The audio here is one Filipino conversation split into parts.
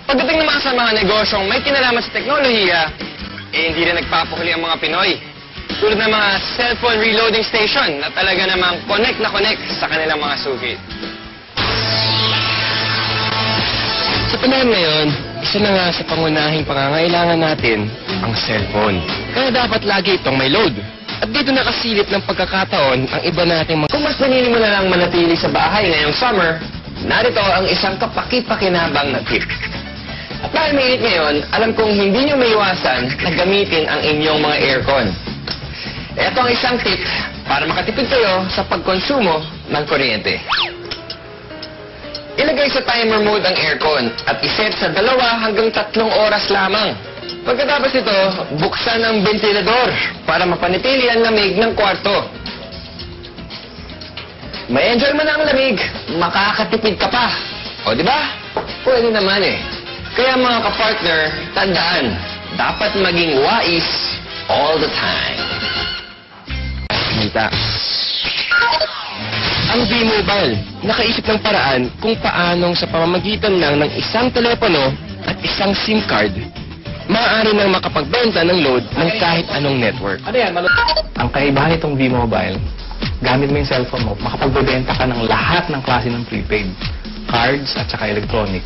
Pagdating naman sa mga negosyong may kinalaman sa teknolohiya, hindi rin nagpapahuli ang mga Pinoy. Tulad ng mga cellphone reloading station na talaga namang connect na connect sa kanilang mga suki. Sa panahon ngayon, isa na nga sa pangunahing pangangailangan natin ang cellphone. Kaya dapat lagi itong may load. At dito nakasilip ng pagkakataon ang iba nating mga... Kung mas pinili mo na lang manatili sa bahay ngayong summer, narito ang isang kapaki-pakinabang na tip. At dahil mainit ngayon, alam kong hindi nyo maiwasan na gamitin ang inyong mga aircon. Ito ang isang tip para makatipid kayo sa pagkonsumo ng kuryente. Ilagay sa timer mode ang aircon at iset sa 2 hanggang 3 oras lamang. Pagkatapos ito, buksan ang ventilador para mapanatili ang lamig ng kwarto. May enjoy mo na ang lamig, makakatipid ka pa. O di ba? Pwede naman eh. Kaya mga kapartner, tandaan, dapat maging wais all the time. Kita. Ang V-Mobile, nakaisip ng paraan kung paanong sa pamamagitan lang ng isang telepono at isang SIM card, maaari nang makapagbenta ng load ng kahit anong network. Ano yan? Ang kaibahan itong V-Mobile, gamit mo yung cellphone mo, makapagbebenta ka ng lahat ng klase ng prepaid, cards at saka electronic,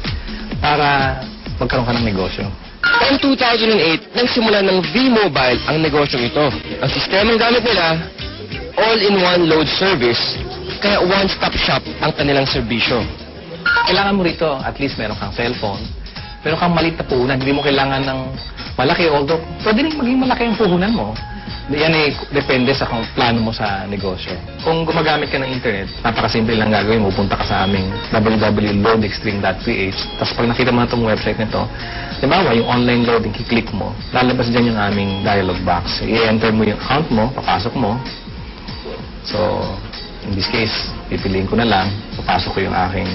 para magkaroon ka ng negosyo. Taong 2008, nang simula ng V-Mobile ang negosyong ito. Ang sistemang gamit nila, all-in-one load service, kaya one-stop shop ang kanilang serbisyo. Kailangan mo rito, at least meron kang cellphone, meron kang maliit na puhunan, hindi mo kailangan ng malaki, although pwede rin maging malaki ang puhunan mo. Yan eh, depende sa kung plano mo sa negosyo. Kung gumagamit ka ng internet, napakasimple lang gagawin mo. Punta ka sa aming www.loadextreme.ph. Tapos pag nakita mo na itong website nito, diba, yung online loading, kiklik mo, lalabas dyan yung aming dialog box. I-enter mo yung account mo, papasok mo. So, in this case, pipiliin ko na lang, papasok ko yung aking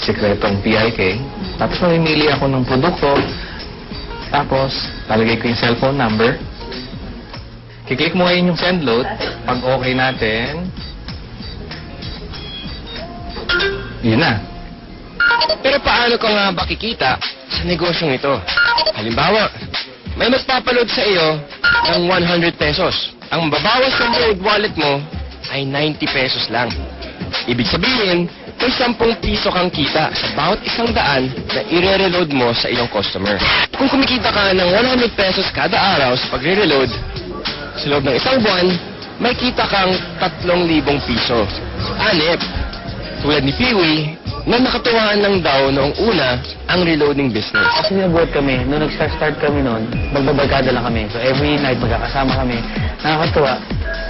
sekretong PIK. Tapos mamimili ako ng produkto. Tapos, lalagay ko yung cellphone number. Kiklik mo ngayon yung send load. Pag okay natin, yun na. Pero paano ka nga ba kikita sa negosyong ito? Halimbawa, may magpapaload sa iyo ng 100 pesos. Ang babawas ng load wallet mo ay 90 pesos lang. Ibig sabihin, may 10 piso kang kita sa bawat 100 na i-reload mo sa iyong customer. Kung kumikita ka ng 100 pesos kada araw sa pagre-reload, sa loob ng 1 buwan, may kita kang 3,000 piso. Anip, tulad ni Peewee, na nakatuwaan lang daw noong una ang reloading business. Kasi nabuhat kami, nung nag-start kami noon, magbabarkada lang kami. So every night magkakasama kami. Nakakatuwa.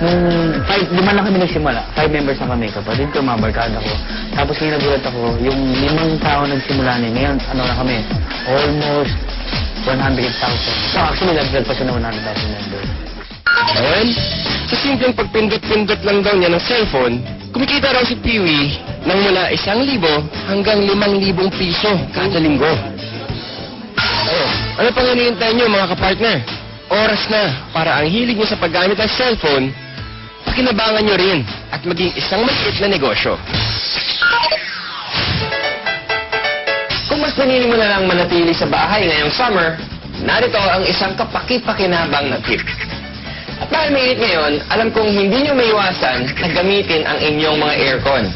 Nung 5 lang kami nagsimula. 5 members na kami. Kapatid ko, mga barkada ko. Tapos ngayon nagulat ako, yung 5 tao nagsimula niya. Ngayon, ano na kami? Almost 100,000. So actually, nag-build pa siya ng 100,000 members. Ngayon, sa simpleng pagpindot-pindot lang daw niya ng cellphone, kumikita raw si Peewee ng mula 1,000 hanggang 5,000 piso kada linggo. Ano pang hinihintay niyo mga kapartner? Oras na para ang hilig niyo sa paggamit ng cellphone, pakinabangan niyo rin at maging isang maliit na negosyo. Kung mas pinili mo na lang manatili sa bahay ngayong summer, narito ang isang kapaki-pakinabang na tip. At dahil mainit ngayon, alam kong hindi nyo maiwasan na gamitin ang inyong mga aircon.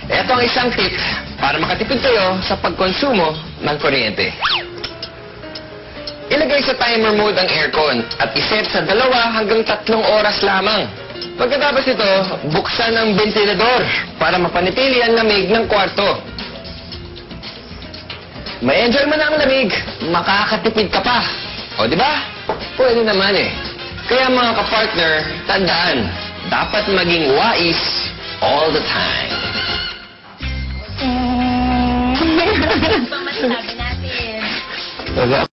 Ito ang isang tip para makatipid kayo sa pagkonsumo ng kuryente. Ilagay sa timer mode ang aircon at iset sa 2 hanggang 3 oras lamang. Pagkatapos ito, buksan ang ventilador para mapanatili ang lamig ng kwarto. May enjoy mo na ang lamig, makakatipid ka pa. O di ba? Pwede naman eh. Kaya mga kapartner, tandaan, dapat maging wais all the time. Ano bang masasabi natin?